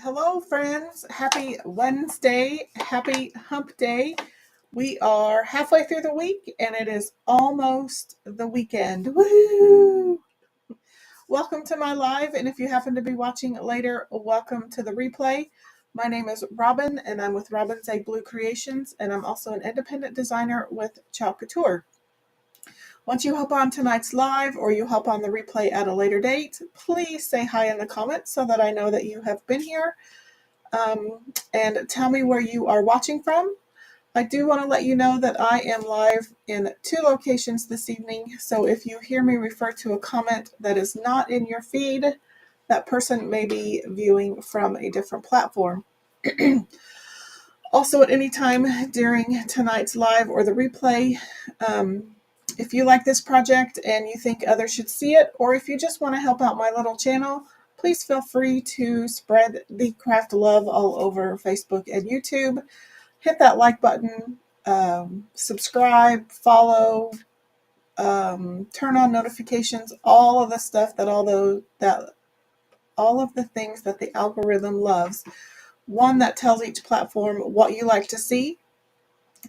Hello, friends. Happy Wednesday. Happy hump day. We are halfway through the week and it is almost the weekend. Woo! Welcome to my live. And if you happen to be watching it later, welcome to the replay. My name is Robin and I'm with Robin's Egg Blue Creations. And I'm also an independent designer with Chow Couture. Once you hop on tonight's live or you hop on the replay at a later date, please say hi in the comments so that I know that you have been here. And tell me where you are watching from. I do want to let you know that I am live in 2 locations this evening. So if you hear me refer to a comment that is not in your feed, that person may be viewing from a different platform. Also, at any time during tonight's live or the replay, if you like this project and you think others should see it, or if you just want to help out my little channel, please feel free to spread the craft love all over Facebook and YouTube. Hit that like button, subscribe, follow, turn on notifications, all of the stuff that all of the things that the algorithm loves. One that tells each platform what you like to see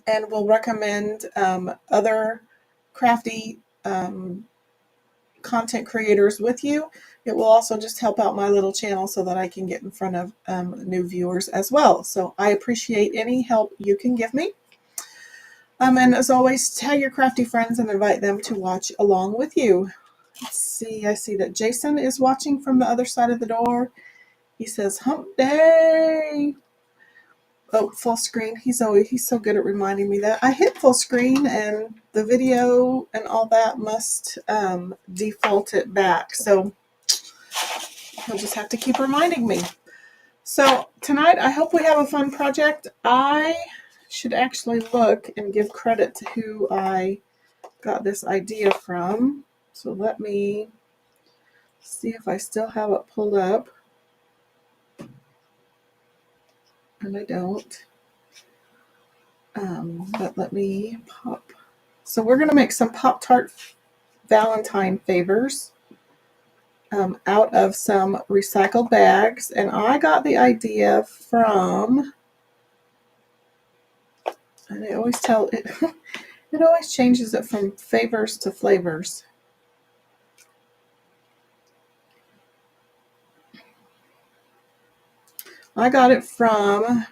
and will recommend other crafty content creators with you. It will also just help out my little channel so that I can get in front of new viewers as well. So I appreciate any help you can give me. And as always, tag your crafty friends and invite them to watch along with you. Let's see, I see that Jason is watching from the other side of the door. He says, hump day. Oh, full screen. He's so good at reminding me that. I hit full screen and the video and all that must default it back. So he'll just have to keep reminding me. So tonight, I hope we have a fun project. I should actually look and give credit to who I got this idea from. So let me see if I still have it pulled up. And I don't. But let me pop. So we're going to make some Pop-Tart Valentine favors out of some recycled bags. And I got the idea from, and I always tell it, it always changes it from favors to flavors. I got it from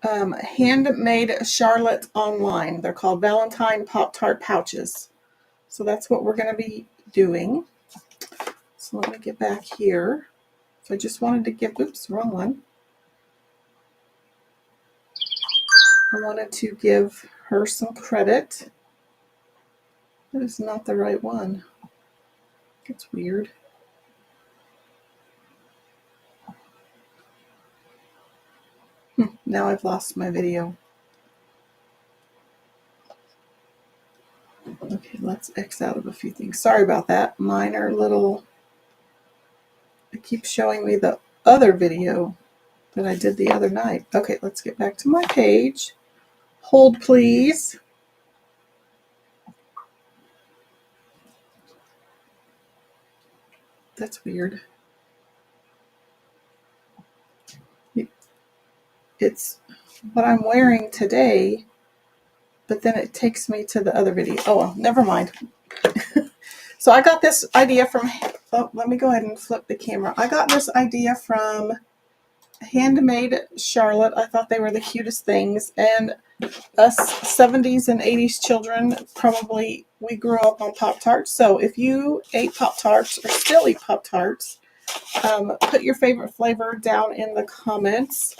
handmade Charlotte online. They're called Valentine Pop-Tart pouches. So that's what we're going to be doing. So let me get back here. So I just wanted to give, oops, wrong one. I wanted to give her some credit. That is not the right one. It's weird. Now I've lost my video. Okay, let's X out of a few things. Sorry about that. Minor little, it keeps showing me the other video that I did the other night. Okay, let's get back to my page. Hold, please. That's weird. It's what I'm wearing today, but then it takes me to the other video. Oh, well, never mind. So I got this idea from, oh, let me go ahead and flip the camera. I got this idea from Handmade Charlotte. I thought they were the cutest things. And us 70s and 80s children, probably, we grew up on Pop-Tarts. So if you ate Pop-Tarts or still eat Pop-Tarts, put your favorite flavor down in the comments.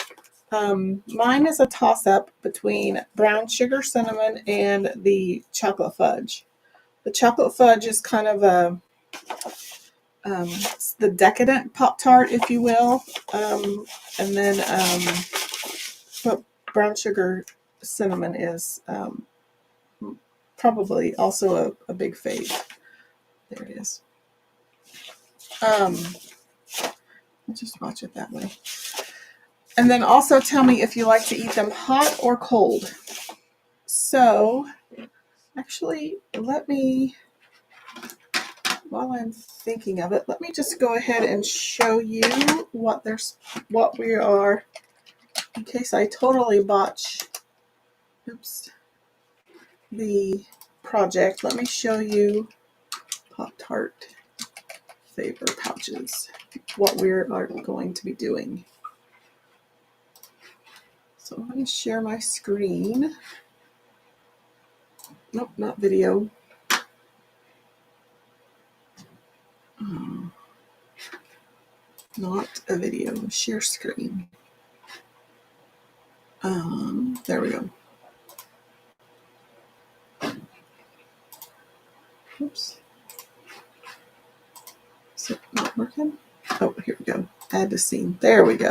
Mine is a toss-up between brown sugar cinnamon and the chocolate fudge. The chocolate fudge is kind of a the decadent Pop-Tart, if you will, and then but brown sugar cinnamon is probably also a big fave. There it is. I'll just watch it that way. And then also tell me if you like to eat them hot or cold. So, actually, let me, while I'm thinking of it, let me just go ahead and show you what we are, in case I totally botch, oops, the project. Let me show you Pop-Tart flavor pouches, what we are going to be doing. So I'm going to share my screen. Nope, not video. Not a video. Share screen. There we go. Oops. Is it not working? Oh, here we go. Add to scene. There we go.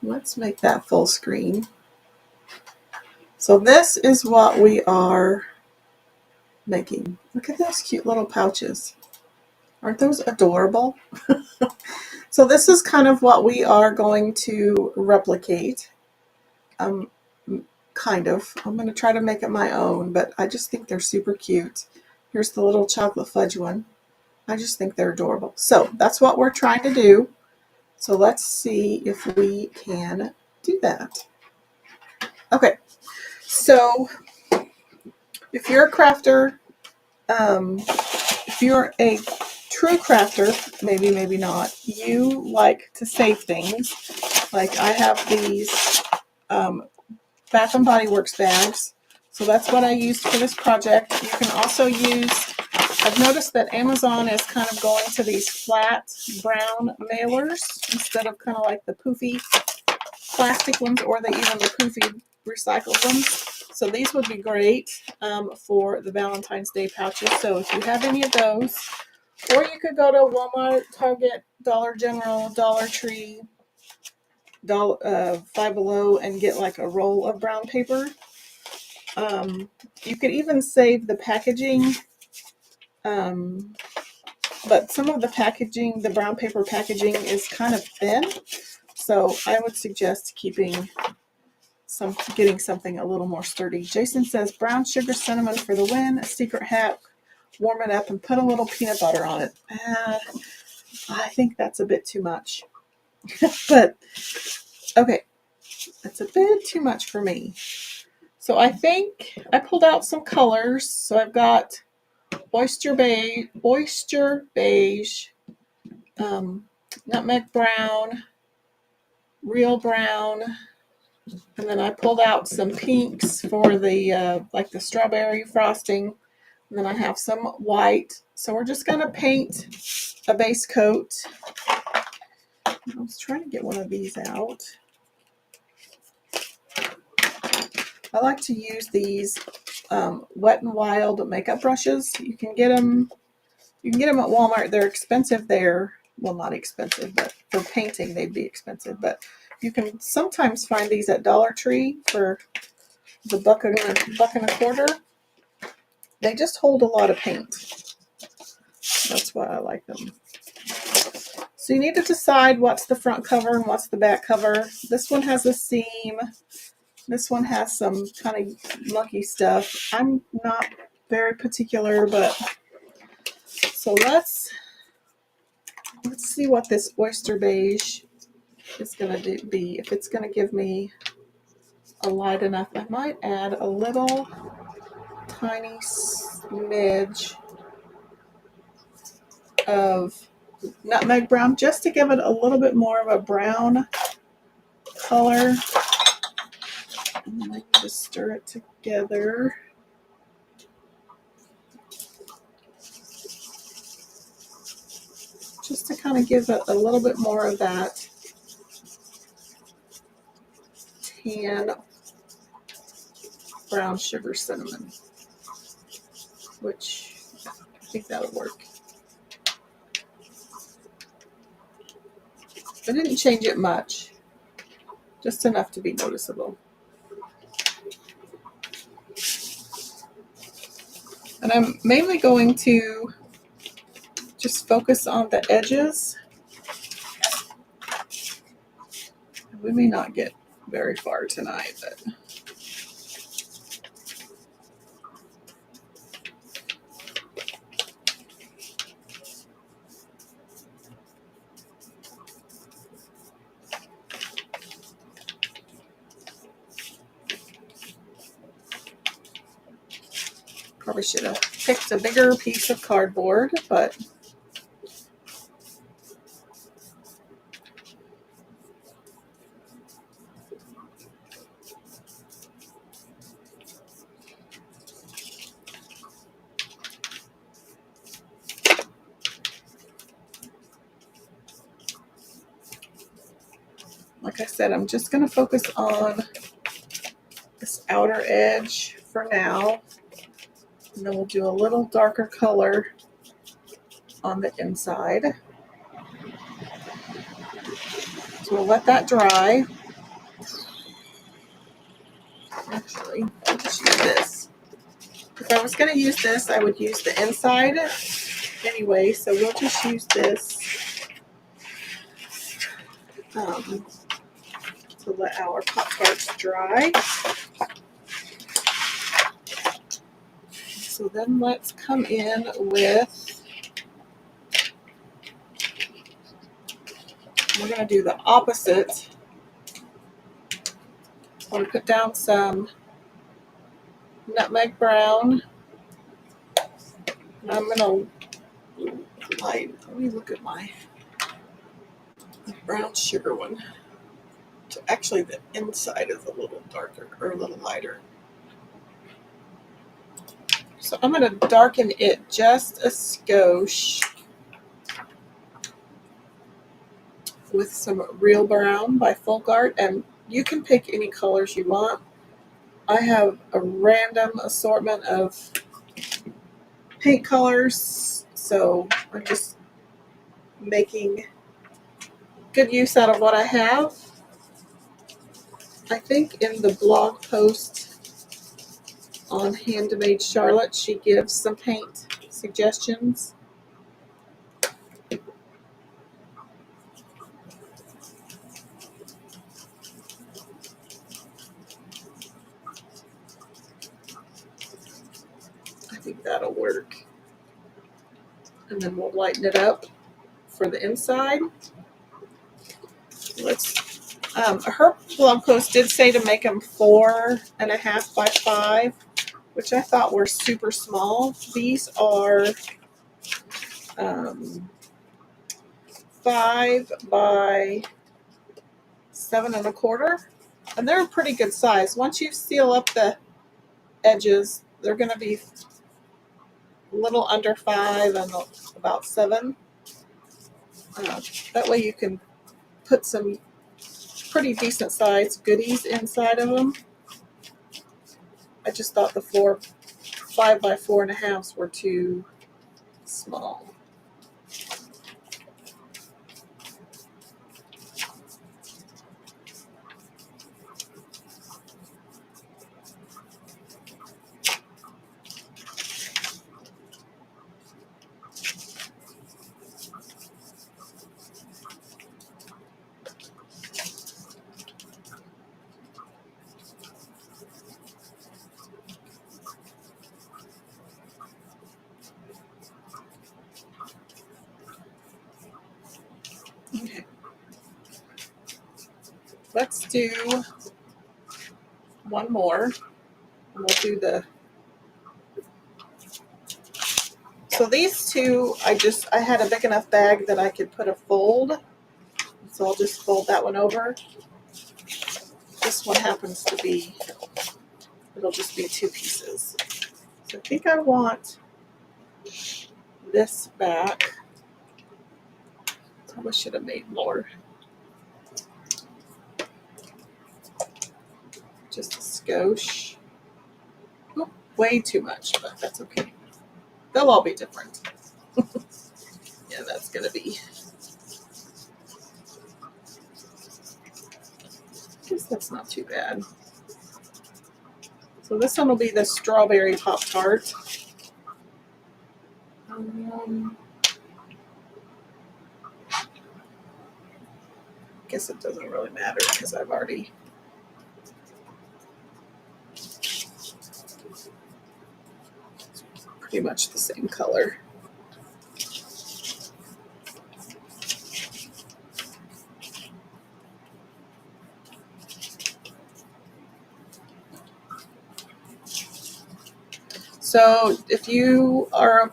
Let's make that full screen. So this is what we are making. Look at those cute little pouches. Aren't those adorable? So this is kind of what we are going to replicate. Kind of. I'm going to try to make it my own, but I just think they're super cute. Here's the little chocolate fudge one. I just think they're adorable. So that's what we're trying to do. So let's see if we can do that. Okay, so if you're a crafter, if you're a true crafter, maybe not, you like to save things. Like I have these Bath and Body Works bags. So that's what I used for this project. You can also use, I've noticed that Amazon is kind of going to these flat brown mailers instead of kind of like the poofy plastic ones, or even the poofy recycled ones. So these would be great for the Valentine's Day pouches. So if you have any of those, or you could go to Walmart, Target, Dollar General, Dollar Tree, Five Below, and get like a roll of brown paper. You could even save the packaging, but some of the packaging, the brown paper packaging, is kind of thin. So I would suggest getting something a little more sturdy. Jason says brown sugar cinnamon for the win. A secret hack: warm it up and put a little peanut butter on it. I think that's a bit too much. But okay, that's a bit too much for me. So I think I pulled out some colors. So I've got oyster beige, nutmeg brown, real brown, And then I pulled out some pinks for the like the strawberry frosting. And then I have some white. So we're just going to paint a base coat. I was trying to get one of these out. I like to use these Wet n Wild makeup brushes. You can get them at Walmart. They're expensive there. Well, not expensive, but for painting they'd be expensive. But you can sometimes find these at Dollar Tree for the buck and a quarter. They just hold a lot of paint. That's why I like them. So you need to decide what's the front cover and what's the back cover. This one has a seam. This one has some kind of lucky stuff. I'm not very particular, but so let's see what this oyster beige is going to be. If it's going to give me a light enough, I might add a little tiny smidge of nutmeg brown just to give it a little bit more of a brown color. And then I can just stir it together. Just to kind of give it a little bit more of that tan brown sugar cinnamon, which I think that would work. I didn't change it much, just enough to be noticeable. And I'm mainly going to just focus on the edges. We may not get very far tonight, but probably should have picked a bigger piece of cardboard, but like I said, I'm just going to focus on this outer edge for now. And then we'll do a little darker color on the inside. So we'll let that dry. Actually, I'll just use this. If I was going to use this, I would use the inside anyway. So we'll just use this to let our Pop-Tarts dry. So then let's come in with, we're going to do the opposite. I'm going to put down some nutmeg brown. And I'm going to light, let me look at my brown sugar one. So actually the inside is a little darker or a little lighter. So I'm going to darken it just a skosh with some Real Brown by Folk Art, and you can pick any colors you want. I have a random assortment of paint colors, so I'm just making good use out of what I have. I think in the blog post on Handmade Charlotte, she gives some paint suggestions. I think that'll work. And then we'll lighten it up for the inside. Her blog post did say to make them 4.5 by 5, which I thought were super small. These are 5 by 7.25. And they're a pretty good size. Once you seal up the edges, they're going to be a little under 5 and about 7. That way you can put some pretty decent sized goodies inside of them. I just thought the 5 by 4.5s were too small. Okay. Let's do one more. And we'll do so these two, I had a big enough bag that I could put a fold. So I'll just fold that one over. This one happens to be, it'll just be 2 pieces. So I think I want this back. Probably should have made more. Just a skosh. Oh, way too much, but that's okay. They'll all be different. Yeah, that's going to be. I guess that's not too bad. So this one will be the strawberry Pop-Tart. Guess it doesn't really matter because I've already pretty much the same color. So if you are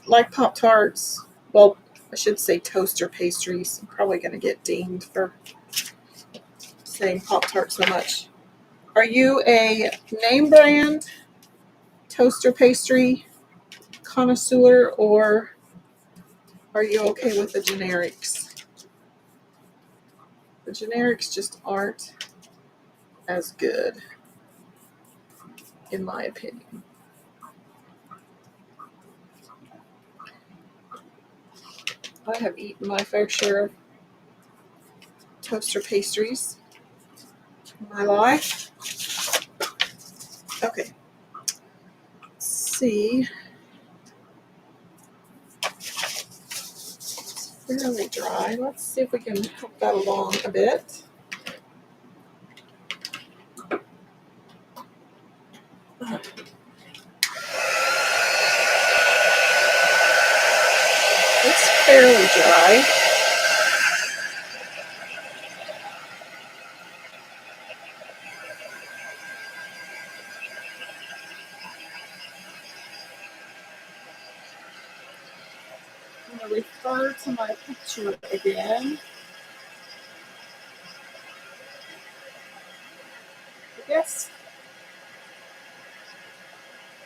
like Pop-Tarts, well, I should say toaster pastries. I'm probably going to get dinged for saying Pop-Tart so much. Are you a name brand toaster pastry connoisseur, or are you okay with the generics? The generics just aren't as good, in my opinion. I have eaten my fair share of toaster pastries in my life. Okay. Let's see. It's fairly dry. Let's see if we can help that along a bit. It's fairly dry. I'm going to refer to my picture again. I guess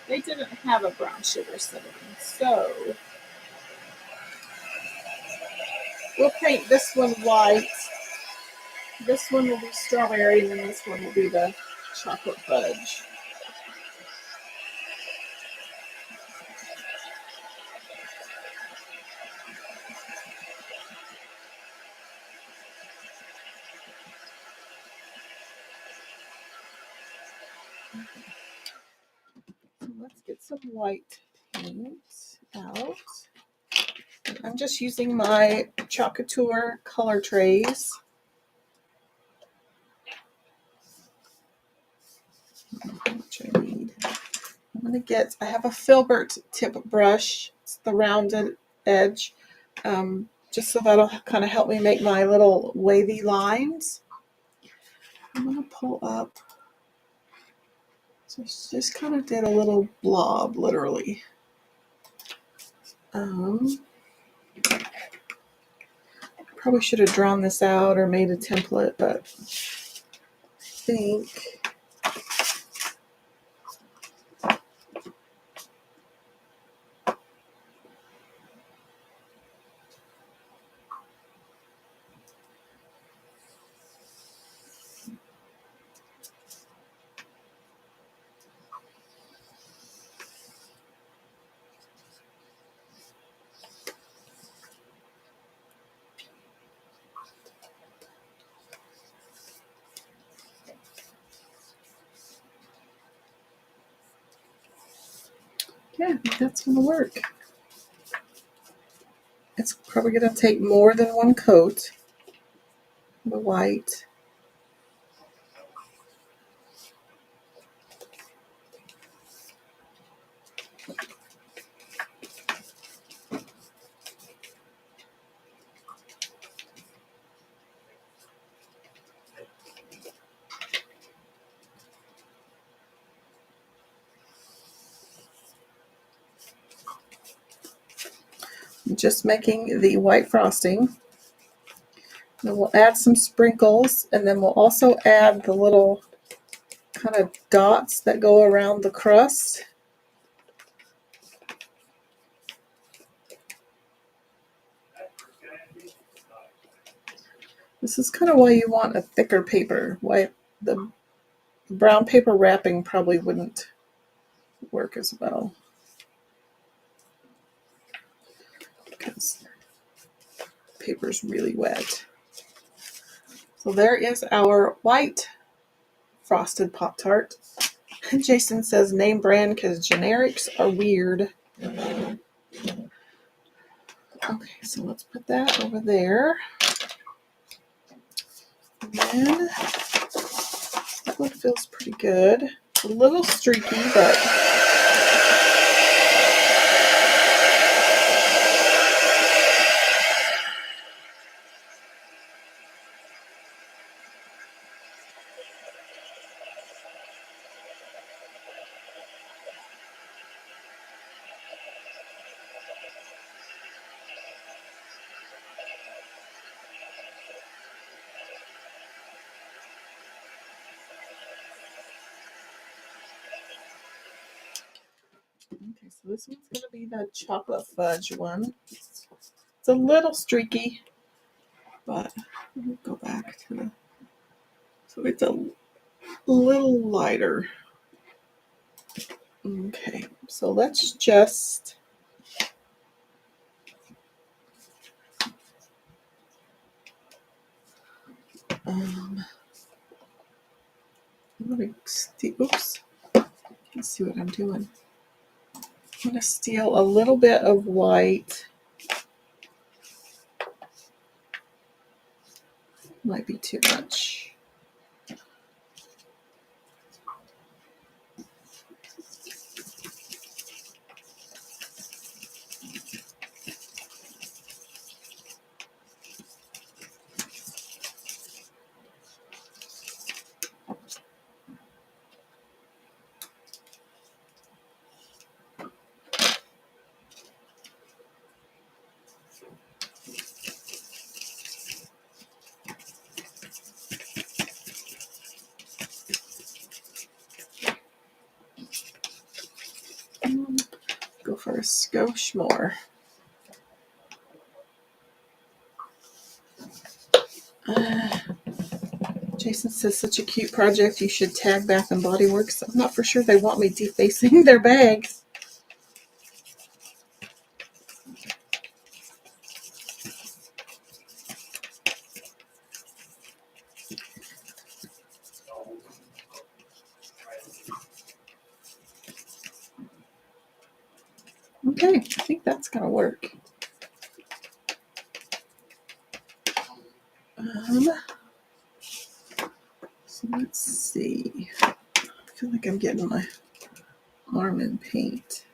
they didn't have a brown sugar cinnamon, so we'll paint this one white. This one will be strawberry, and then this one will be the chocolate fudge. So let's get some white paint out. I'm just using my Chocateur color trays. How much I need. I have a filbert tip brush. It's the rounded edge. Just so that'll kind of help me make my little wavy lines. I'm going to pull up. So just kind of did a little blob, literally. Probably should have drawn this out or made a template, but think yeah, I think that's going to work. It's probably going to take more than one coat. The white. I'm just making the white frosting. Then we'll add some sprinkles, and then we'll also add the little kind of dots that go around the crust. This is kind of why you want a thicker paper. Why the brown paper wrapping probably wouldn't work as well, because paper's really wet. So there is our white frosted Pop-Tart. Jason says name brand because generics are weird. Okay, so let's put that over there. And then that one feels pretty good. A little streaky, but okay, so this one's going to be the chocolate fudge one. It's a little streaky, but we'll go back to the, so it's a little lighter. Okay, so let's just I'm gonna oops, let's see what I'm doing. I'm gonna steal a little bit of white. Might be too much. Go for a skosh more. Jason says, such a cute project. You should tag Bath and Body Works. I'm not for sure they want me defacing their bags. Okay, I think that's going to work. So let's see. I feel like I'm getting my arm in paint.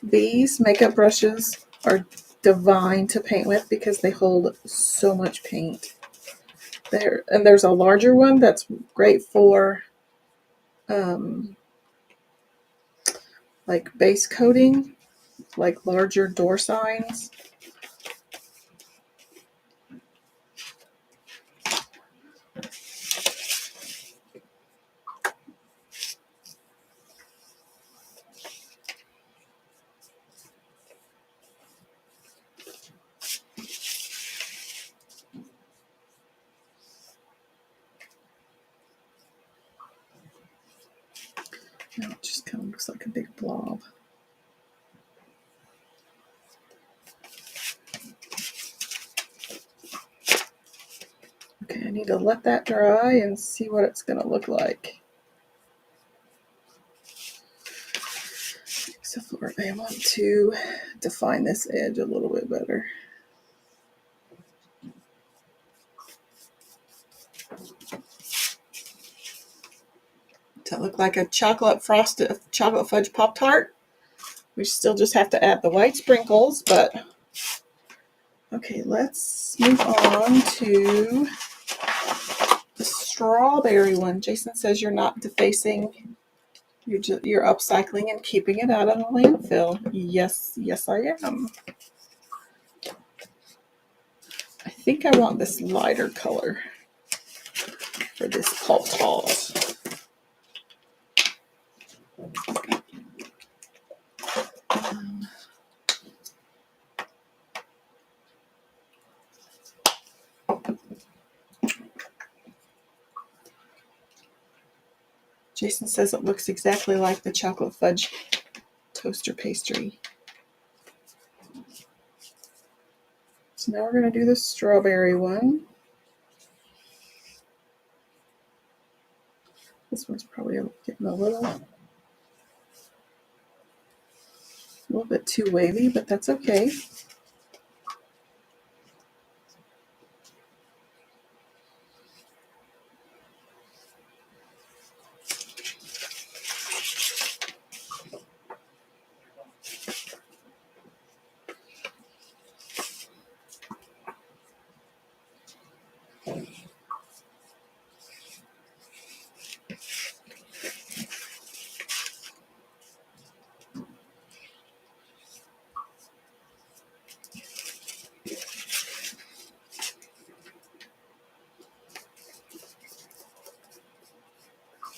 These makeup brushes are divine to paint with because they hold so much paint. And there's a larger one that's great for like base coating, like larger door signs. Now it just kind of looks like a big blob. Okay, I need to let that dry and see what it's going to look like. So I want to define this edge a little bit better. Does that look like a chocolate fudge Pop-Tart? We still just have to add the white sprinkles, but okay, let's move on to the strawberry one. Jason says you're not defacing, you're upcycling and keeping it out of the landfill. Yes, I am. I think I want this lighter color for this Pop-Tart. Jason says it looks exactly like the chocolate fudge toaster pastry. So now we're going to do the strawberry one. This one's probably getting a little bit too wavy, but that's okay.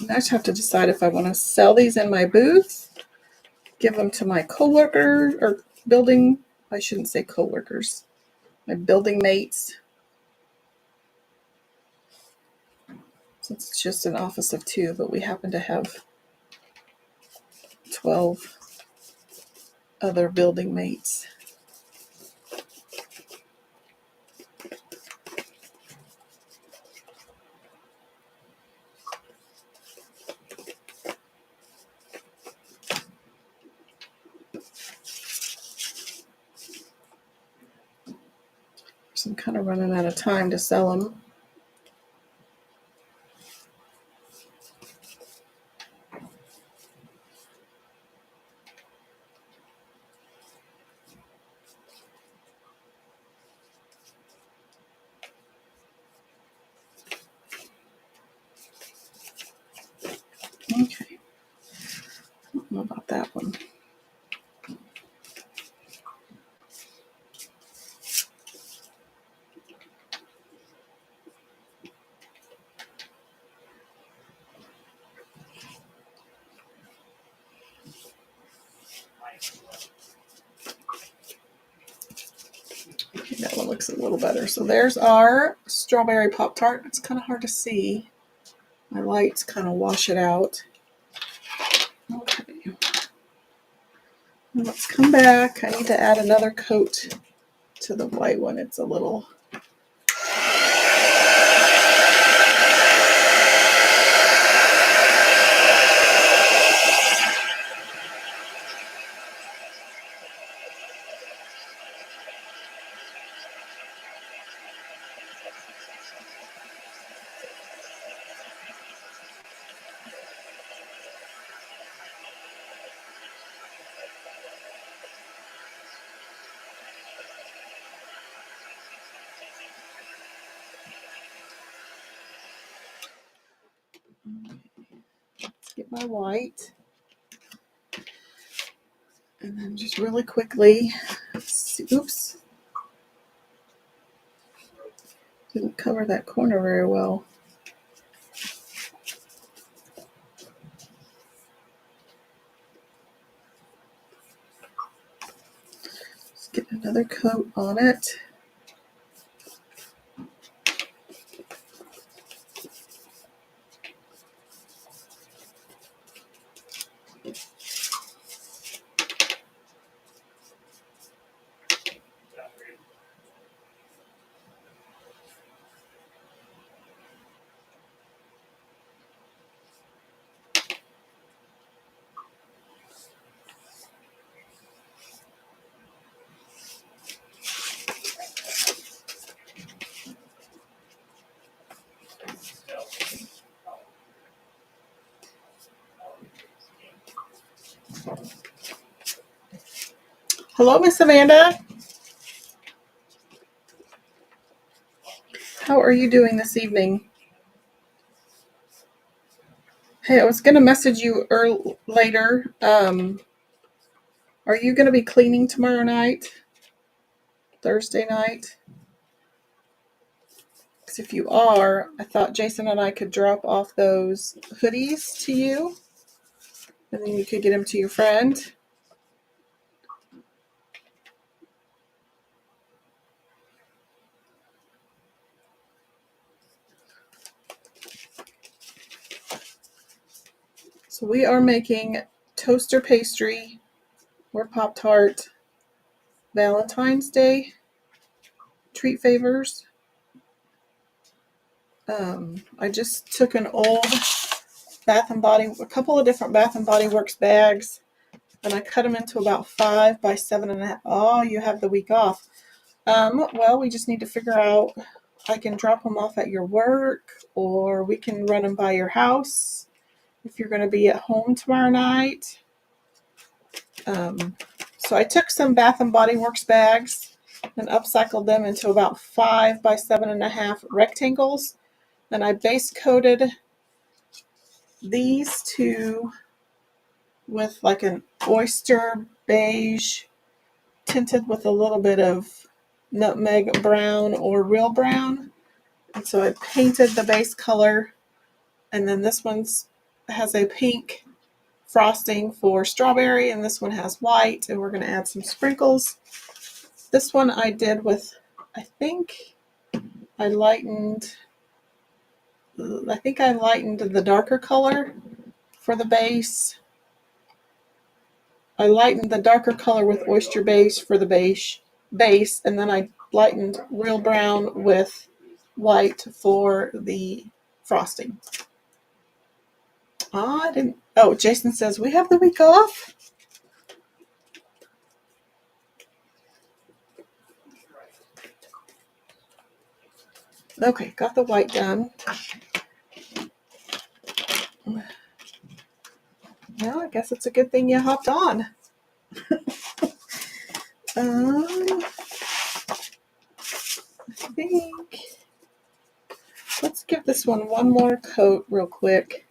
I just have to decide if I want to sell these in my booth, give them to my coworkers, or I shouldn't say coworkers, my building mates. Since it's just an office of 2, but we happen to have 12 other building mates. So I'm kind of running out of time to sell them. Okay. I don't know about that one. Okay, that one looks a little better. So there's our strawberry Pop-Tart. It's kind of hard to see. My lights kind of wash it out. Okay. Now let's come back. I need to add another coat to the white one. It's a little... Let's get my white. And then just really quickly, oops, didn't cover that corner very well. Let's get another coat on it. Hello, Miss Amanda. How are you doing this evening? Hey, I was going to message you later. Are you going to be cleaning tomorrow night? Thursday night? Because if you are, I thought Jason and I could drop off those hoodies to you. And then you could get them to your friend. So we are making toaster pastry or Pop-Tart Valentine's Day treat favors. I just took an old a couple of different Bath and Body Works bags, and I cut them into about 5 by 7.5. Oh, you have the week off. Well, we just need to figure out, I can drop them off at your work, or we can run them by your house if you're going to be at home tomorrow night. So I took some Bath and Body Works bags and upcycled them into about 5 by 7.5 rectangles. And I base coated these two with like an oyster beige tinted with a little bit of nutmeg brown or real brown. And so I painted the base color, and then this one has a pink frosting for strawberry, and this one has white, and we're going to add some sprinkles. This one I did with, I think I lightened the darker color for the base. I lightened the darker color with oyster beige for the base, and then I lightened real brown with white for the frosting. Oh, Jason says, we have the week off? Okay, got the white done. Well, I guess it's a good thing you hopped on. I think, let's give this one more coat real quick.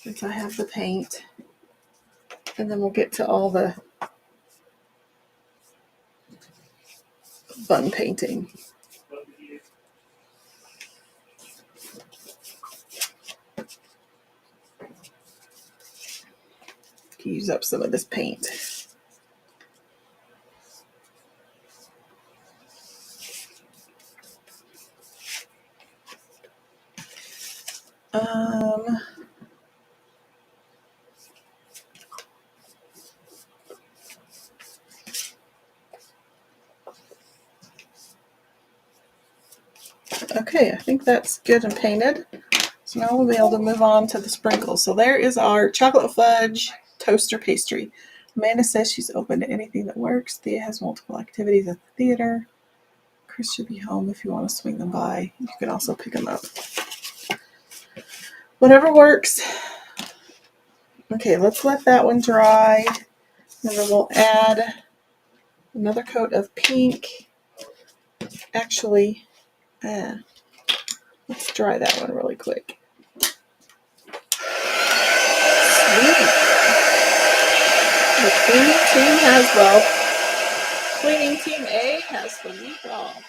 Since I have the paint, and then we'll get to all the fun painting. Use up some of this paint. Okay, I think that's good and painted. So now we'll be able to move on to the sprinkles. So there is our chocolate fudge toaster pastry. Amanda says she's open to anything that works. Thea has multiple activities at the theater. Chris should be home if you want to swing them by. You can also pick them up. Whatever works. Okay, let's let that one dry. And then we'll add another coat of pink. Actually, let's dry that one really quick. Sweet. The cleaning team has, cleaning team A has the week off.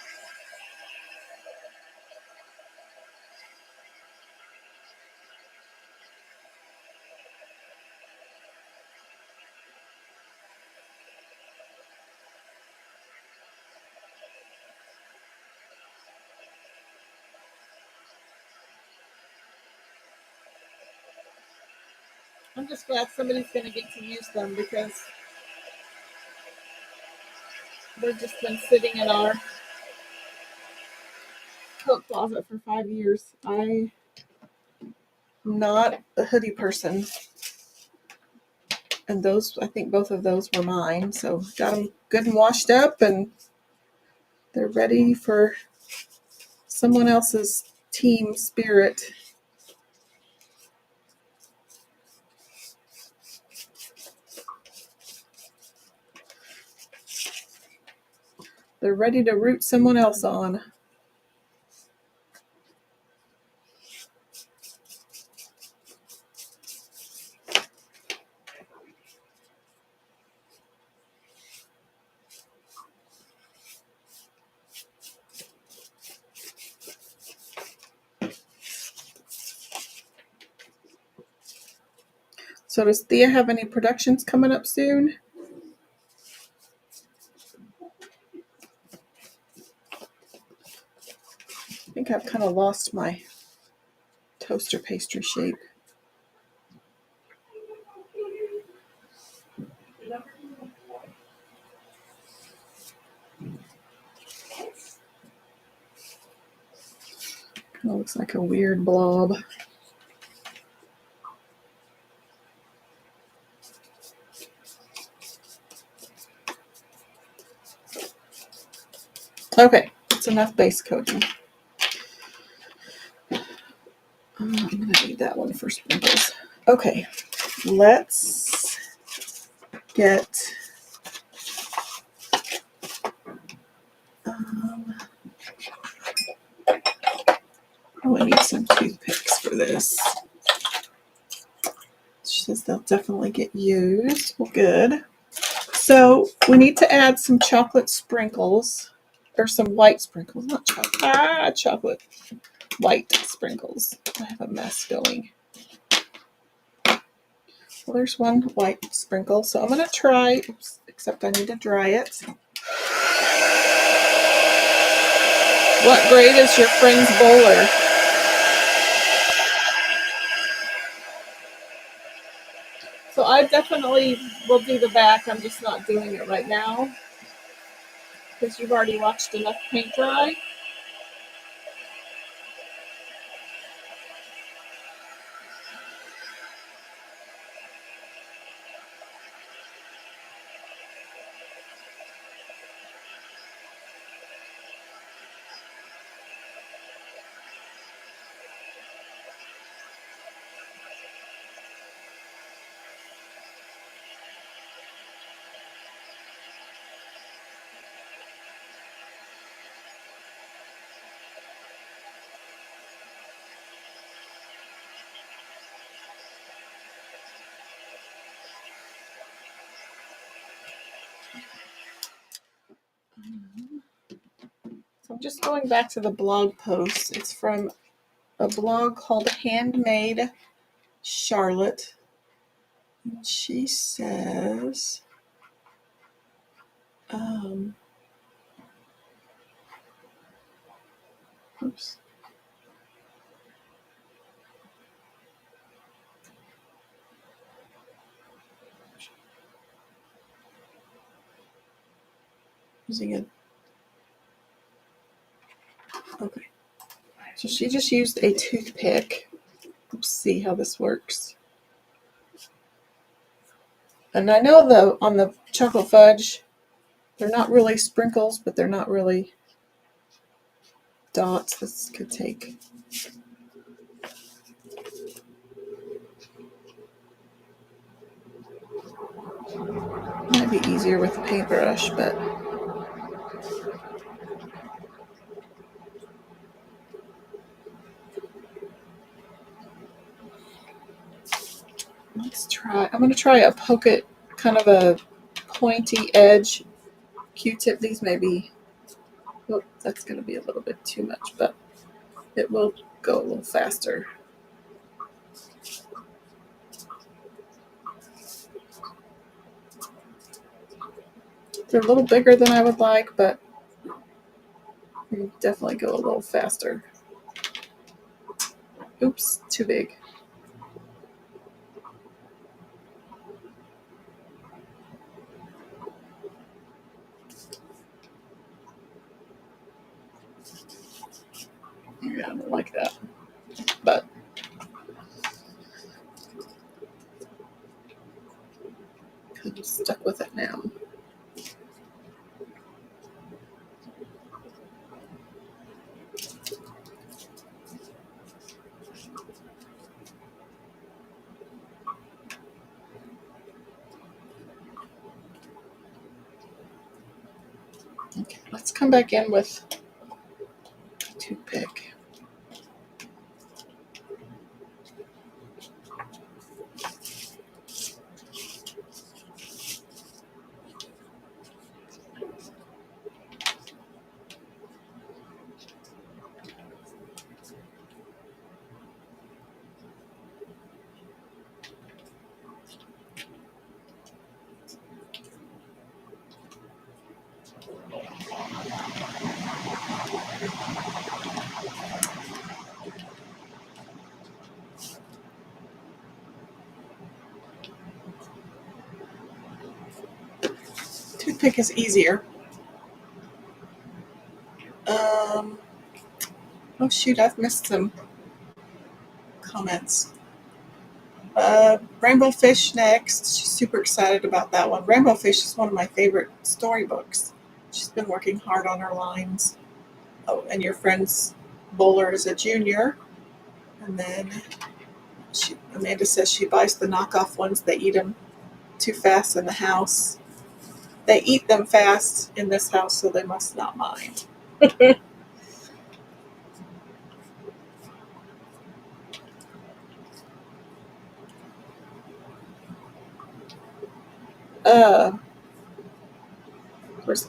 I'm just glad somebody's going to get to use them because they've just been sitting in our coat closet for 5 years. I'm not a hoodie person, and those, I think both of those were mine, so got them good and washed up, and they're ready for someone else's team spirit. They're ready to root someone else on. So does Thea have any productions coming up soon? I think I've kind of lost my toaster pastry shape. Kind of looks like a weird blob. Okay, that's enough base coating. I'm going to need that one for sprinkles. Okay, let's get I need some toothpicks for this. She says they'll definitely get used. Well, good. So we need to add some chocolate sprinkles, or some white sprinkles, not chocolate. Chocolate white sprinkles. I have a mess going. Well, there's one white sprinkle, so I'm going to try, except I need to dry it. What grade is your friend's bowler? So I definitely will do the back. I'm just not doing it right now because you've already watched enough paint dry. So I'm just going back to the blog post. It's from a blog called Handmade Charlotte. And she says, oops. Using it. Okay. So she just used a toothpick. Let's see how this works. And I know on the chocolate fudge, they're not really sprinkles, but they're not really dots. This could take. be easier with a paintbrush, but let's try. I'm going to try a poke it, kind of a pointy edge Q-tip. These may be, oh, that's going to be a little bit too much, but it will go a little faster. They're a little bigger than I would like, but they definitely go a little faster. Oops, too big. Yeah, I don't like that, but I'm stuck with it now. Okay, let's come back in with a toothpick. Toothpick is easier. Oh shoot, I've missed some comments. Rainbow Fish next. She's super excited about that one. Rainbow Fish is one of my favorite storybooks. She's been working hard on her lines. Oh, and your friend's Bowler is a junior. And then Amanda says she buys the knockoff ones. They eat them too fast in the house. They eat them fast in this house, so they must not mind. Of course,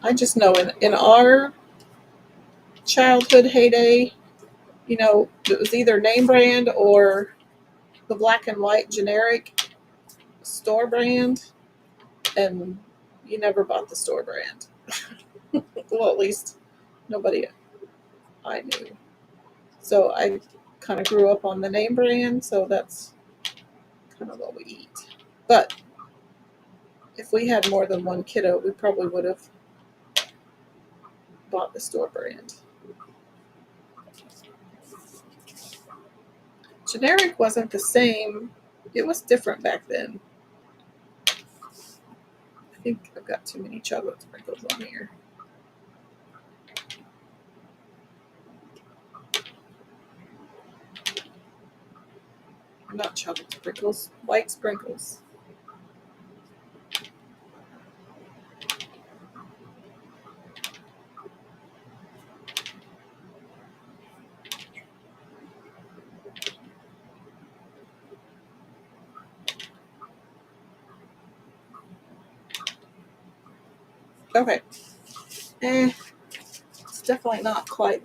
I just know in our childhood heyday, you know, it was either name brand or the black and white generic store brand, and you never bought the store brand. Well, at least nobody I knew. So I kind of grew up on the name brand, so that's kind of what we eat. But if we had more than one kiddo, we probably would have bought the store brand. Generic wasn't the same. It was different back then. I think I've got too many chocolate sprinkles on here. Not chocolate sprinkles, white sprinkles. Okay. It's definitely not quite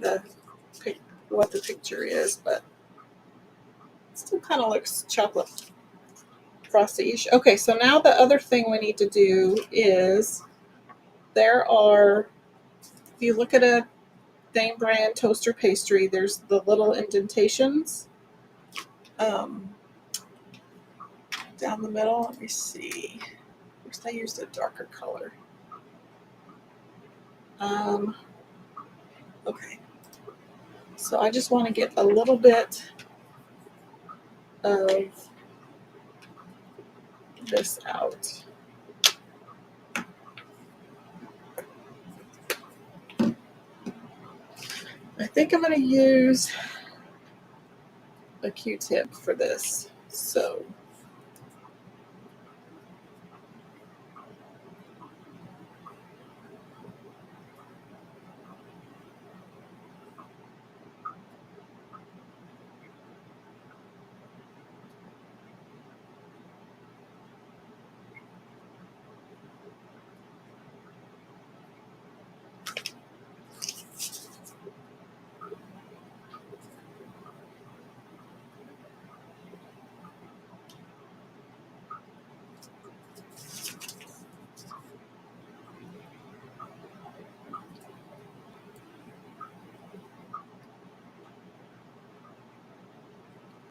what the picture is, but it still kind of looks chocolate frosty-ish. Okay, so now the other thing we need to do is there are, if you look at a name brand toaster pastry, there's the little indentations down the middle. Let me see. First, I used a darker color. Okay. So I just want to get a little bit of this out. I think I'm going to use a Q-tip for this. So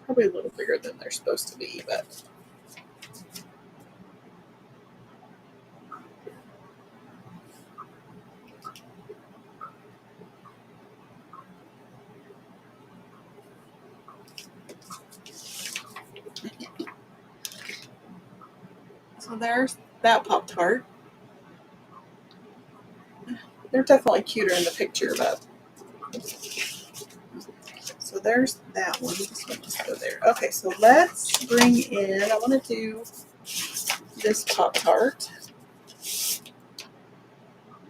probably a little bigger than they're supposed to be, but so there's that Pop-Tart. They're definitely cuter in the picture, but so there's that one. This one just go there. Okay, so let's bring in, I want to do this Pop-Tart.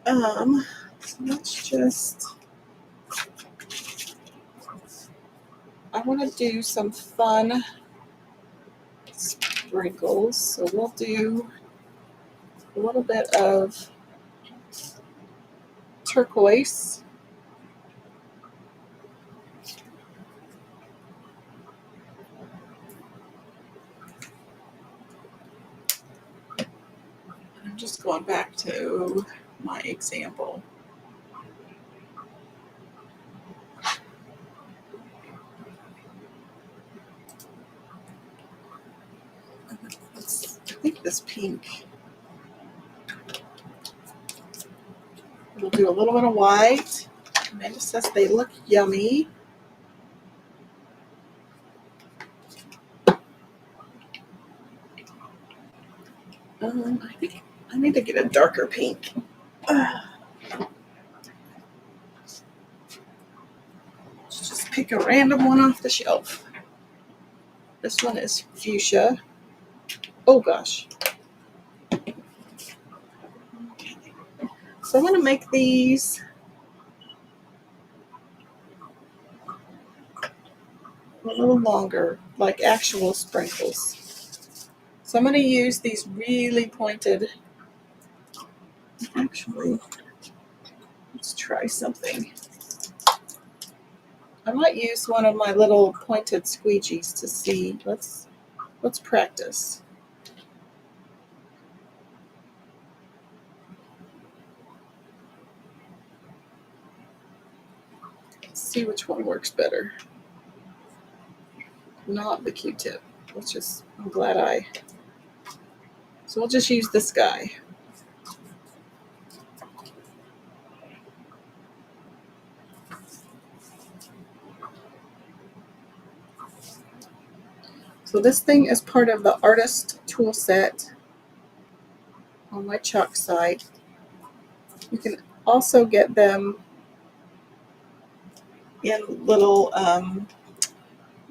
So let's just, I want to do some fun sprinkles. So we'll do a little bit of turquoise. I'm just going back to my example. I think this pink. We'll do a little bit of white. Amanda says they look yummy. I think I need to get a darker pink. Just pick a random one off the shelf. This one is fuchsia. Oh gosh. So I'm going to make these a little longer, like actual sprinkles. So I'm going to use these really pointed, actually, let's try something. I might use one of my little pointed squeegees to see. Let's practice. Let's see which one works better. Not the Q-tip. I'm glad so we'll just use this guy. So this thing is part of the artist tool set on my chalk site. You can also get them in little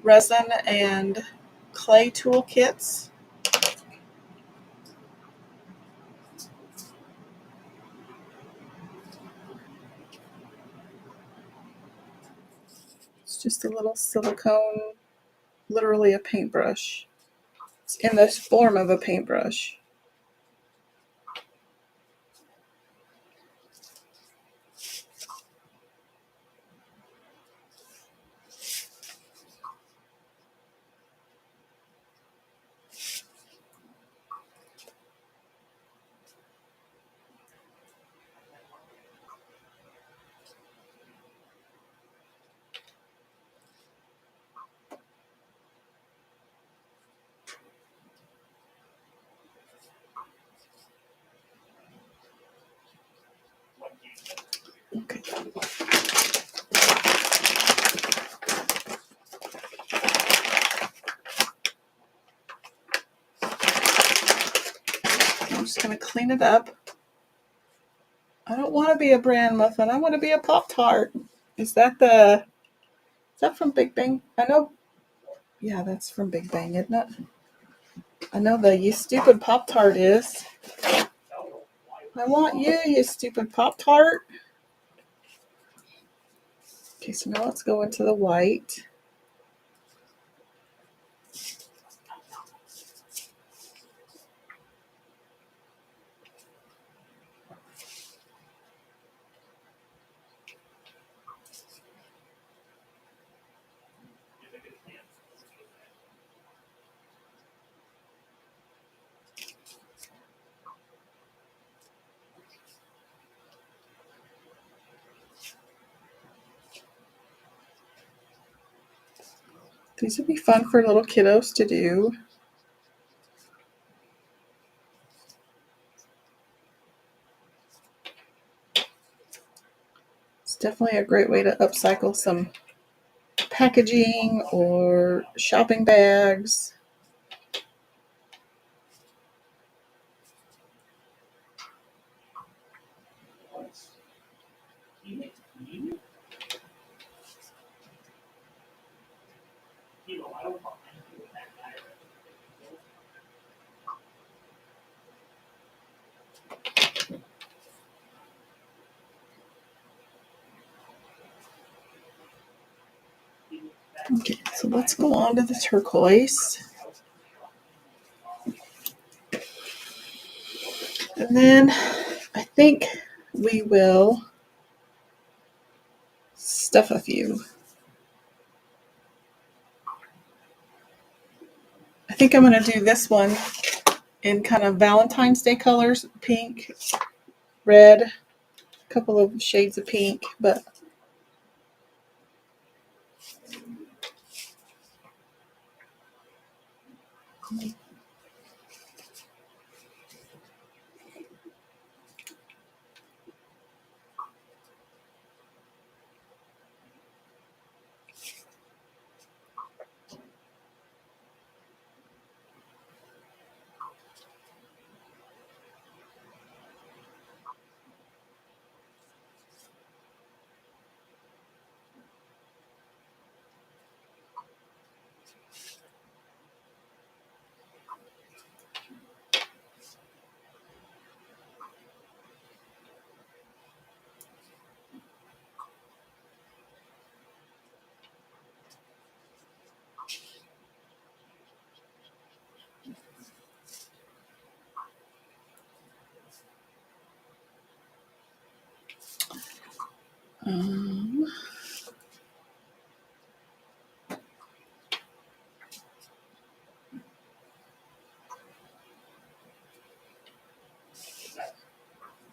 resin and clay tool kits. It's just a little silicone, literally a paintbrush. It's in the form of a paintbrush. Okay. I'm just going to clean it up. I don't want to be a bran muffin. I want to be a Pop-Tart. Is that from Big Bang? I know. Yeah, that's from Big Bang, isn't it? I know the You Stupid Pop-Tart is. I want you, you stupid Pop-Tart. Okay, so now let's go into the white. These would be fun for little kiddos to do. It's definitely a great way to upcycle some packaging or shopping bags. Okay, so let's go on to the turquoise. And then I think we will stuff a few. I think I'm going to do this one in kind of Valentine's Day colors, pink, red, a couple of shades of pink, but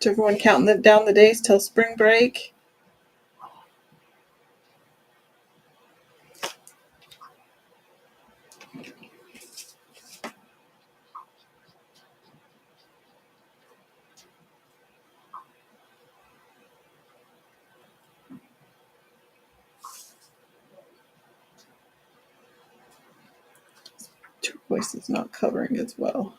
is everyone counting down the days till spring break? Turquoise is not covering as well.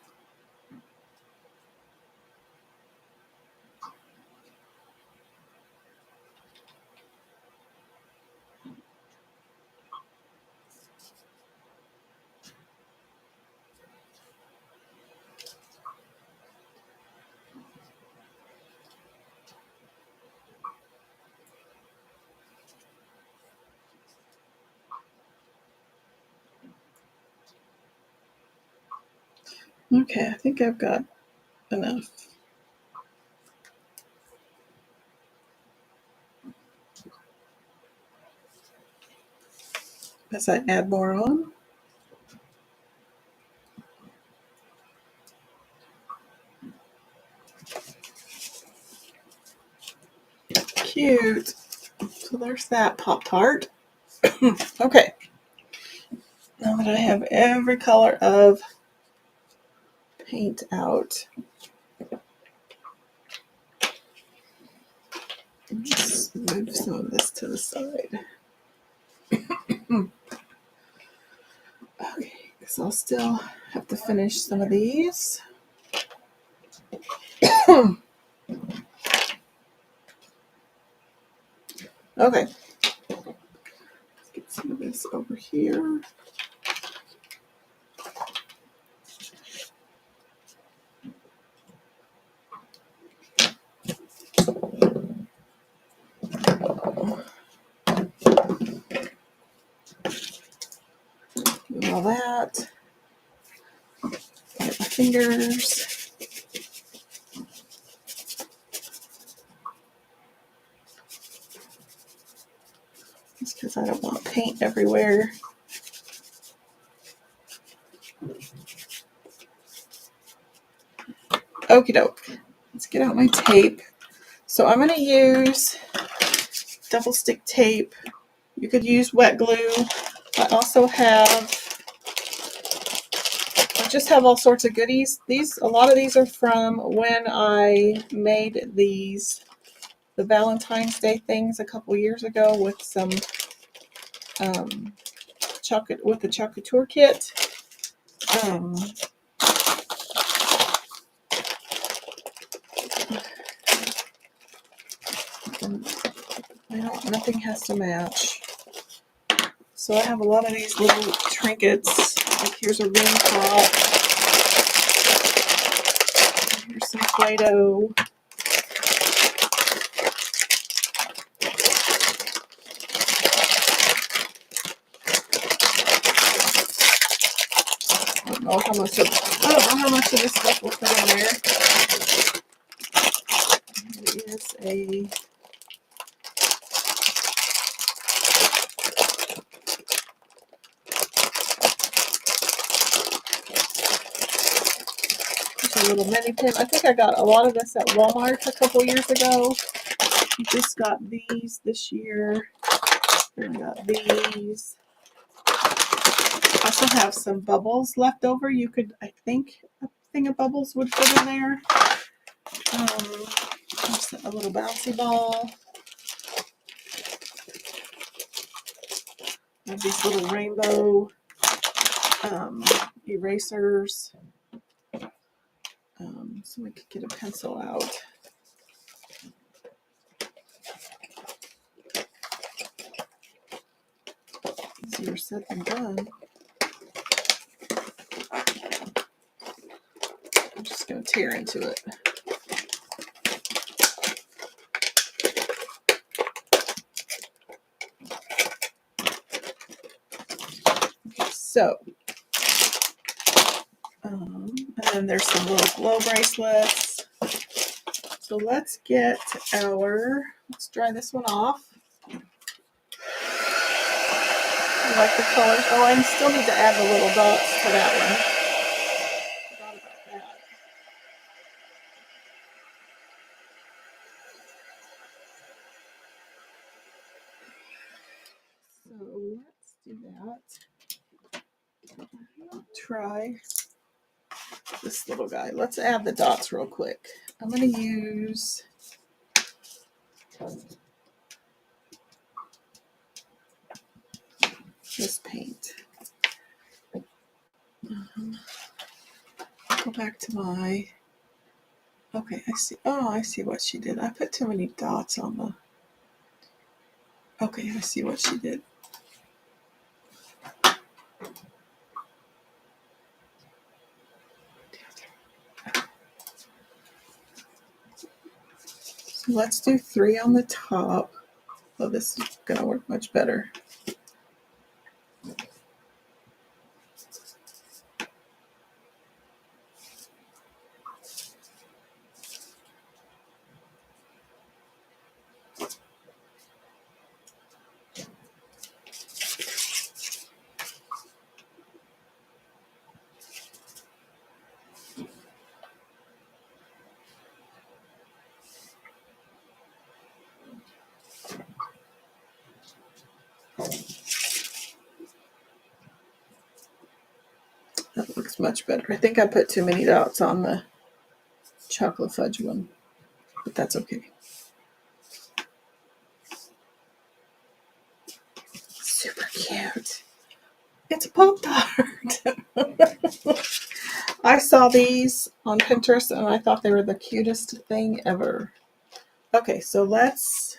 Okay, I think I've got enough. As I add more on. Cute. So there's that Pop-Tart. Okay. Now that I have every color of paint out, just move some of this to the side. Okay, because I'll still have to finish some of these. Okay. Let's get some of this over here. Do all that. Get my fingers. Just because I don't want paint everywhere. Okie doke. Let's get out my tape. So I'm going to use double stick tape. You could use wet glue. I also have, I just have all sorts of goodies. A lot of these are from when I made the Valentine's Day things a couple years ago with some chocolate, with the chocolate kit. Nothing has to match. So I have a lot of these little trinkets. Like here's a ring pop. Here's some Play-Doh. I don't know how much of this stuff will fit in there. It is a little mini pin. I think I got a lot of this at Walmart a couple years ago. Just got these this year. I got these. I also have some bubbles left over. You could, I think, a thing of bubbles would fit in there. Just a little bouncy ball. I have these little rainbow erasers. So we could get a pencil out. Easier said than done. I'm just going to tear into it. Okay, so, and then there's some little glow bracelets. So let's dry this one off. I like the colors. Oh, I still need to add the little dots to that one. Forgot about that. So let's do that. Try this little guy. Let's add the dots real quick. I'm going to use this paint. Go back to my, okay, I see. Oh, I see what she did. I put too many dots on the, okay, I see what she did. So let's do 3 on the top. Oh, this is going to work much better. That looks much better. I think I put too many dots on the chocolate fudge one, but that's okay. Super cute. It's a Pop-Tart. I saw these on Pinterest and I thought they were the cutest thing ever. Okay, so let's,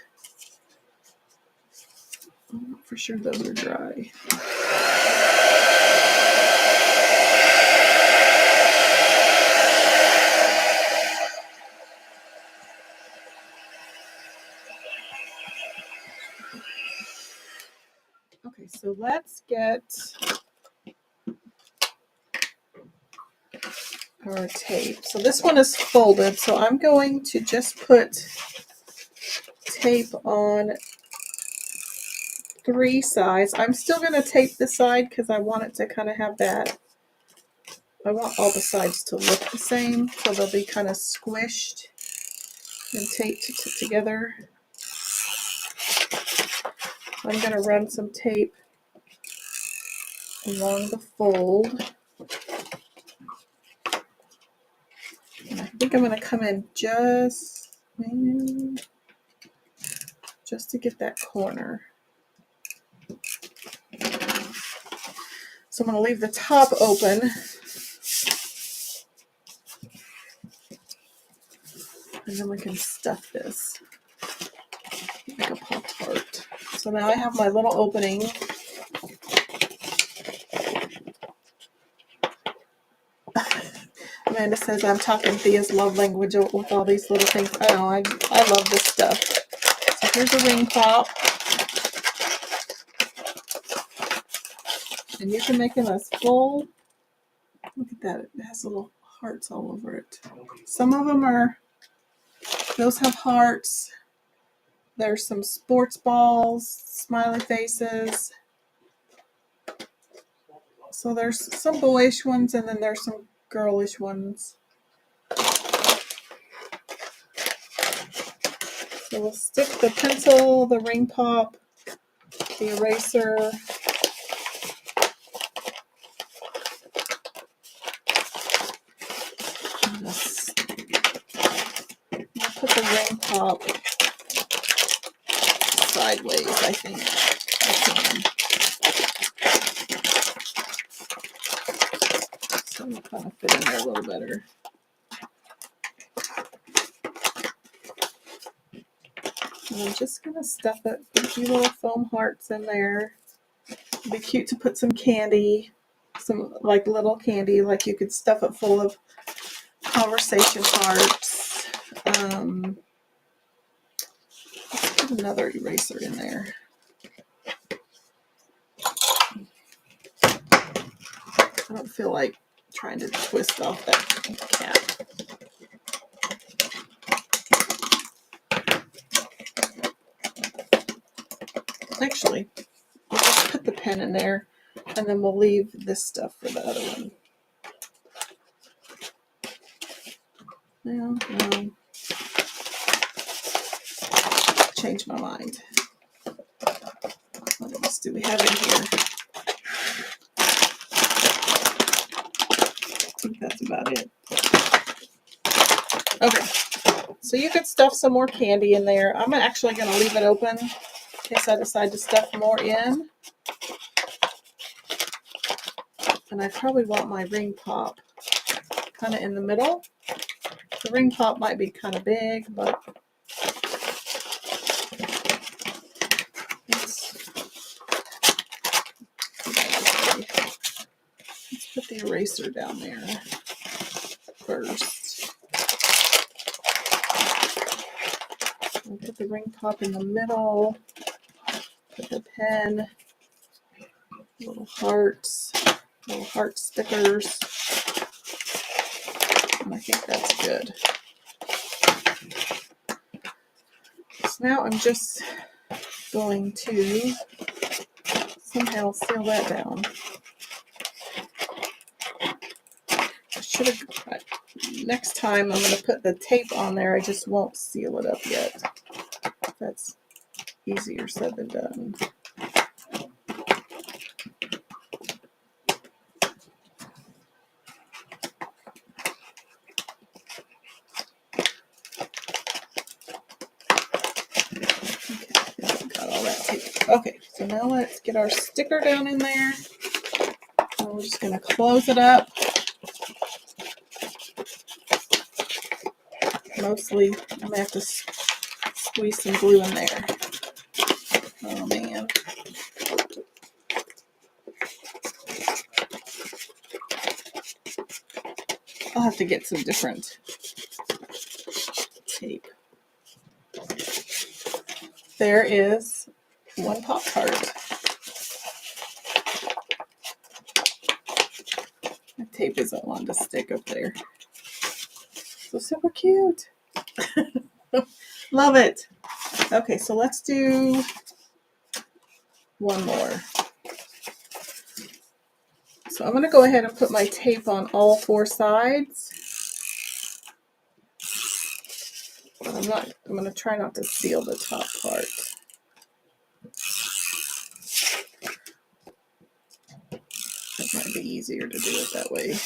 I'm not for sure those are dry. Okay, so let's get our tape. So this one is folded, so I'm going to just put tape on 3 sides. I'm still going to tape the side because I want it to kind of have that, I want all the sides to look the same, so they'll be kind of squished and taped together. I'm going to run some tape along the fold. And I think I'm going to come in just to get that corner. So I'm going to leave the top open. And then we can stuff this like a Pop-Tart. So now I have my little opening. Amanda says I'm talking Thea's love language with all these little things. I know, I love this stuff. So here's a ring pop. And you can make them as full. Look at that. It has little hearts all over it. Some of them are, those have hearts. There's some sports balls, smiley faces. So there's some boyish ones and then there's some girlish ones. So we'll stick the pencil, the ring pop, the eraser. I'll put the ring pop sideways, I think. So it'll kind of fit in there a little better. And I'm just going to stuff it, put a few little foam hearts in there. It'd be cute to put some candy, some like little candy, like you could stuff it full of conversation hearts. Let's put another eraser in there. I don't feel like trying to twist off that cap. Actually, we'll just put the pen in there and then we'll leave this stuff for the other one. No. Change my mind. What else do we have in here? I think that's about it. Okay, so you could stuff some more candy in there. I'm actually going to leave it open in case I decide to stuff more in. And I probably want my ring pop kind of in the middle. The ring pop might be kind of big, but let's put the eraser down there first. I'll put the ring pop in the middle, put the pen, little hearts, little heart stickers, and I think that's good. So now I'm just going to somehow seal that down. I should have, next time I'm going to put the tape on there, I just won't seal it up yet. That's easier said than done. Okay, so now let's get our sticker down in there. And we're just going to close it up. Mostly, I'm going to have to squeeze some glue in there. Oh, man. I'll have to get some different tape. There is one Pop-Tart. The tape isn't wanting to stick up there. So super cute. Love it. Okay, so let's do one more. So I'm going to go ahead and put my tape on all four sides. But I'm going to try not to seal the top part. Might be easier to do it that way.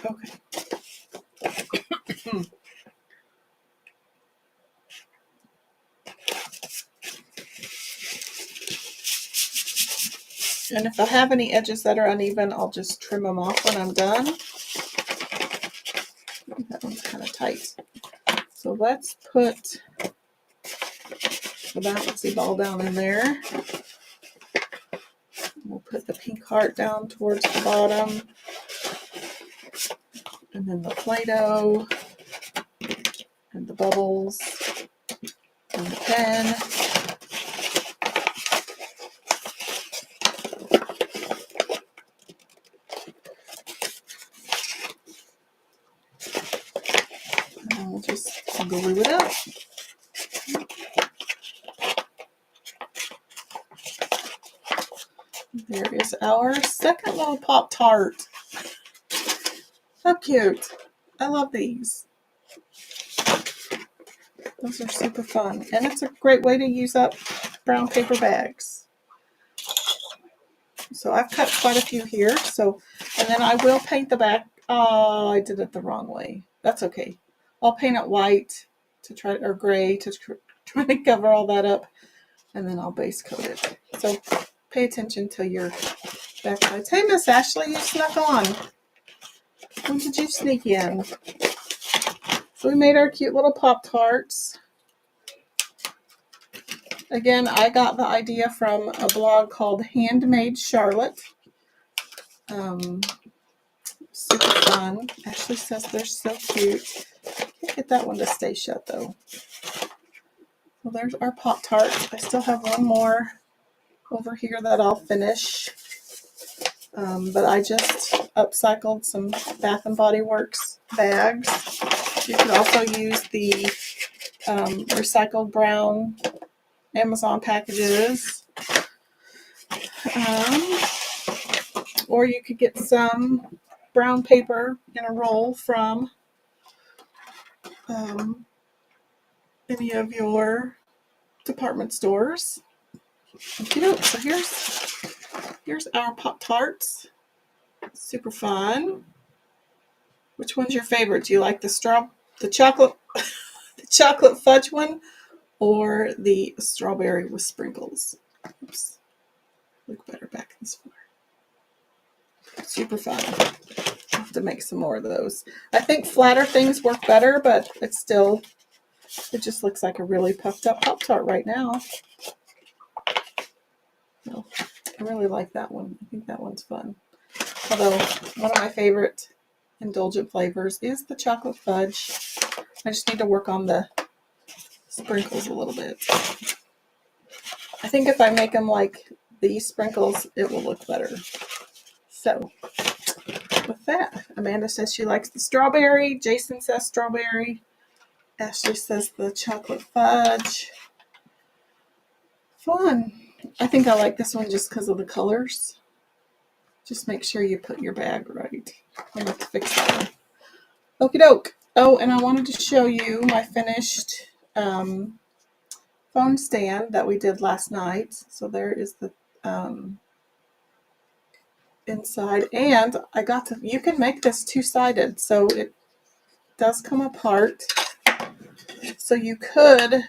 Okay. And if I have any edges that are uneven, I'll just trim them off when I'm done. That one's kind of tight. So let's put the bouncy ball down in there. We'll put the pink heart down towards the bottom. And then the Play-Doh. And the bubbles. And the pen. And we'll just glue it up. There is our second little Pop Tart. So cute. I love these. Those are super fun. And it's a great way to use up brown paper bags. So I've cut quite a few here. And then I will paint the back. Oh, I did it the wrong way. That's okay. I'll paint it white or gray to try to cover all that up. And then I'll base coat it. So pay attention to your back sides. Hey, Miss Ashley, you snuck on. When did you sneak in? So we made our cute little Pop-Tarts. Again, I got the idea from a blog called Handmade Charlotte. Super fun. Ashley says they're so cute. Can't get that one to stay shut though. Well, there's our Pop-Tarts. I still have one more over here that I'll finish. But I just upcycled some Bath and Body Works bags. You could also use the recycled brown Amazon packages. Or you could get some brown paper in a roll from any of your department stores. Okay, so here's our Pop-Tarts. Super fun. Which one's your favorite? Do you like the chocolate the chocolate fudge one or the strawberry with sprinkles? Oops. Look better back this far. Super fun. I'll have to make some more of those. I think flatter things work better, but it just looks like a really puffed up Pop-Tart right now. So, I really like that one. I think that one's fun. Although one of my favorite indulgent flavors is the chocolate fudge. I just need to work on the sprinkles a little bit. I think if I make them like these sprinkles, it will look better. So, with that, Amanda says she likes the strawberry. Jason says strawberry. Ashley says the chocolate fudge. Fun. I think I like this one just because of the colors. Just make sure you put your bag right. I'll have to fix that one. Okie doke. Oh, and I wanted to show you my finished phone stand that we did last night. So there is the inside. And you can make this two-sided. So it does come apart. So you could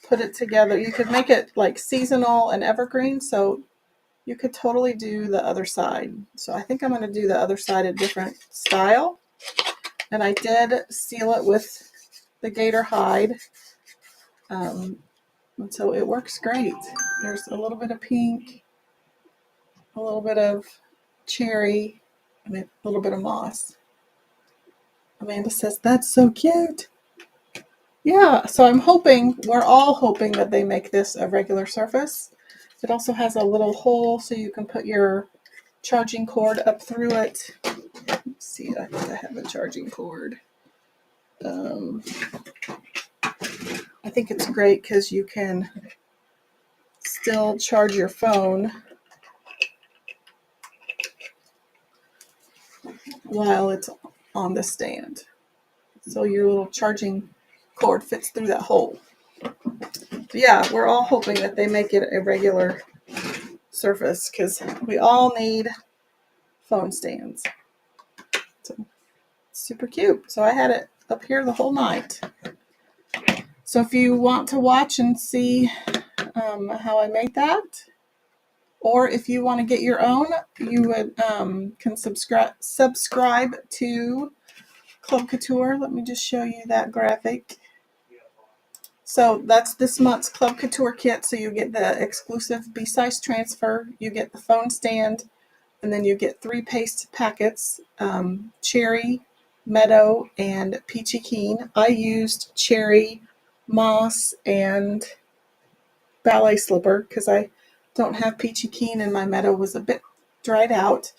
put it together. You could make it like seasonal and evergreen. So you could totally do the other side. So I think I'm going to do the other side a different style. And I did seal it with the gator hide. And so it works great. There's a little bit of pink, a little bit of cherry, and a little bit of moss. Amanda says, that's so cute. Yeah, so we're all hoping that they make this a regular surface. It also has a little hole so you can put your charging cord up through it. Let's see, I think I have a charging cord. I think it's great because you can still charge your phone while it's on the stand. So your little charging cord fits through that hole. But yeah, we're all hoping that they make it a regular surface because we all need phone stands. So, super cute. So I had it up here the whole night. So if you want to watch and see how I made that, or if you want to get your own, you would can subscribe to Club Couture. Let me just show you that graphic. So that's this month's Club Couture kit. So you get the exclusive B-size transfer, you get the phone stand, and then you get 3 paste packets, cherry, meadow, and peachy keen. I used cherry, moss, and ballet slipper because I don't have peachy keen and my meadow was a bit dried out.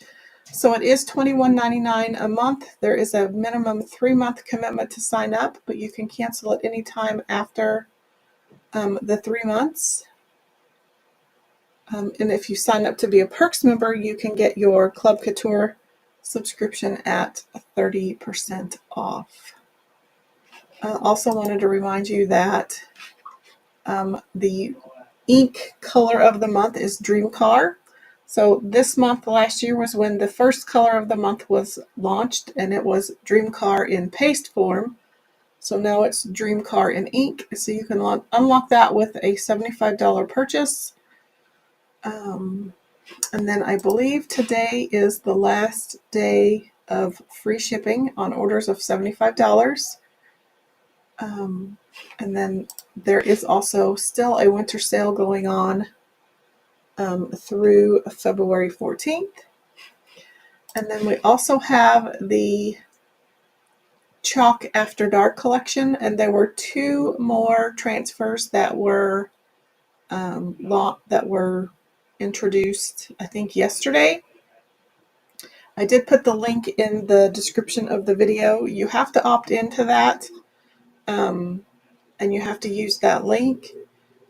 So it is $21.99 a month. There is a minimum 3-month commitment to sign up, but you can cancel at any time after the 3 months. And if you sign up to be a Perks member, you can get your Club Couture subscription at 30% off. I also wanted to remind you that the ink color of the month is Dream Car. So this month, last year, was when the first color of the month was launched, and it was Dream Car in paste form. So now it's Dream Car in ink. So you can unlock that with a $75 purchase. And then I believe today is the last day of free shipping on orders of $75. And then there is also still a winter sale going on through February 14th. And then we also have the Chalk After Dark collection, and there were 2 more transfers that were introduced, I think, yesterday. I did put the link in the description of the video. You have to opt into that, and you have to use that link.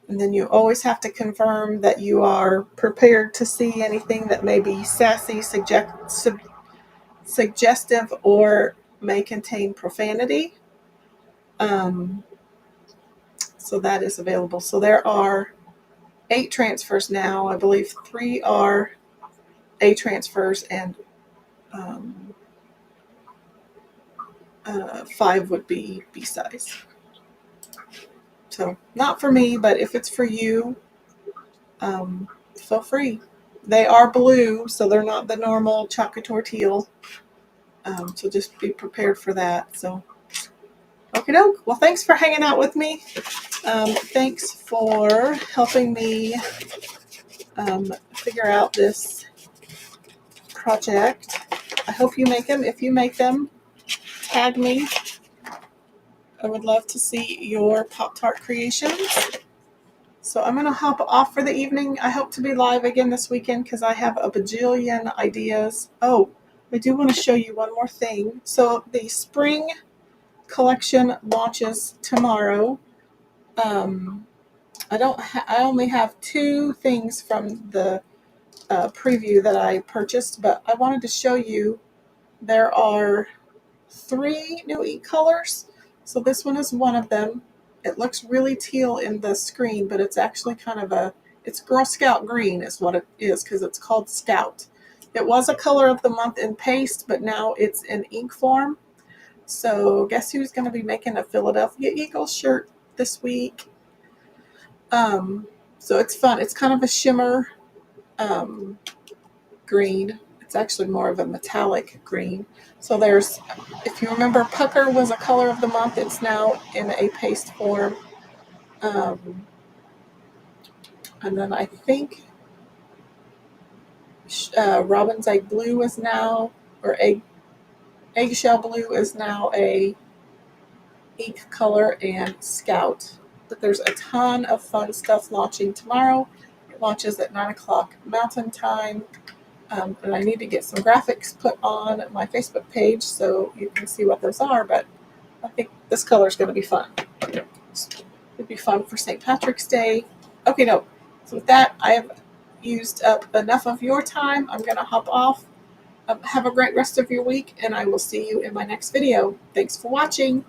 And then you always have to confirm that you are prepared to see anything that may be sassy, suggestive, or may contain profanity. So that is available. So there are 8 transfers now. I believe 3 are A transfers and 5 would be B-size. So not for me, but if it's for you, feel free. They are blue, so they're not the normal Chalk Couture teal. So just be prepared for that. So, okie doke. Well, thanks for hanging out with me. Thanks for helping me figure out this project. I hope you make them. If you make them, tag me. I would love to see your Pop-Tart creations. So I'm going to hop off for the evening. I hope to be live again this weekend because I have a bajillion ideas. Oh, I do want to show you one more thing. So the spring collection launches tomorrow. I only have 2 things from the preview that I purchased, but I wanted to show you there are 3 new ink colors. So this one is one of them. It looks really teal in the screen, but it's actually kind of it's Girl Scout green is what it is because it's called Scout. It was a color of the month in paste, but now it's in ink form. So guess who's going to be making a Philadelphia Eagles shirt this week? So it's fun. It's kind of a shimmer green. It's actually more of a metallic green. So there's, if you remember, Pucker was a color of the month. It's now in a paste form. And then I think Robin's Egg Blue is now, or Eggshell Blue is now a ink color, and Scout. But there's a ton of fun stuff launching tomorrow. It launches at 9 o'clock Mountain Time. And I need to get some graphics put on my Facebook page so you can see what those are, but I think this color is going to be fun. It'd be fun for St. Patrick's Day. Okay, no. So with that, I have used up enough of your time. I'm going to hop off. Have a great rest of your week, and I will see you in my next video. Thanks for watching.